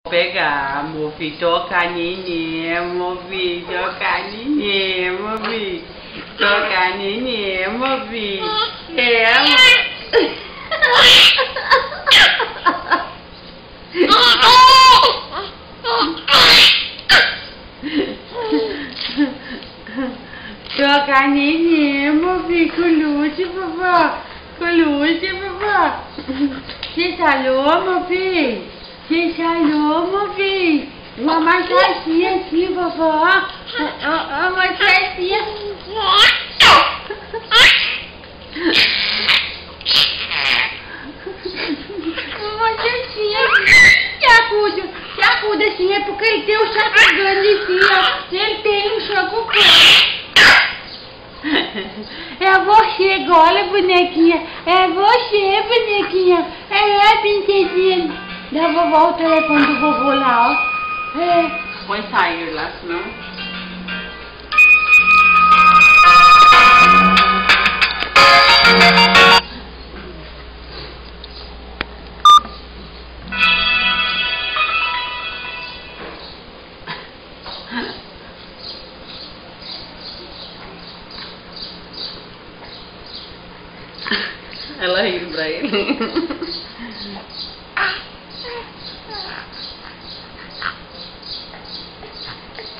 Pegar, meu filho, tocar neném, meu filho, tocar neném, meu filho, tocar neném, meu filho, tocar neném, meu filho, com lute, vovó, com lute, vovó. Você salou, meu filho? Você salou, meu filho? Uma massaginha aqui, vovó. Uma massaginha. Uma massaginha. Se acuda assim, é porque ele tem um chaco grande assim, ó. Ele tem um chaco grande. É você agora, bonequinha. É você, bonequinha. É, princesinha. Dá vovó o telefone do vovô lá, ó. É. Põe sair lá, senão. Ela riu pra ele.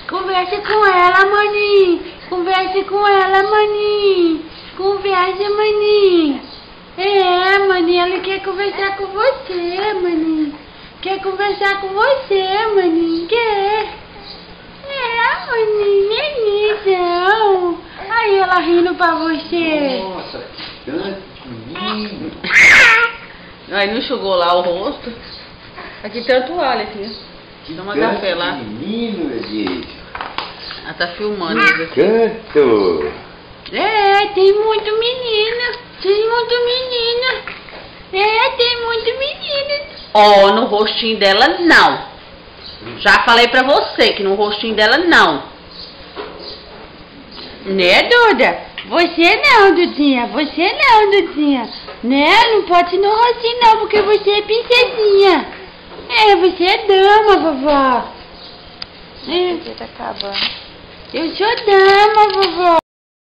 Converse com ela, maninho. Converse com ela, maninho. Converse, maninho. É, maninho, ela quer conversar com você, maninho. Quer conversar com você, maninho. Quer? É, maninho, nenizão. Aí ela rindo pra você. Nossa, tanto lindo. Aí não enxugou lá o rosto. Aqui tem a toalha aqui. Toma café lá. Menino, meu Deus. Ela tá filmando isso aqui. Canto. É, tem muito menina. Tem muito menina. É, tem muito menina. Ó, no rostinho dela não. Já falei pra você que no rostinho dela não. Né, Duda? Você não, Dudinha. Você não, Dudinha. Né? Não pode ir no rostinho não, porque você é princesinha. É, você é dama, vovó. É. Tá acabando. Eu sou dama, vovó.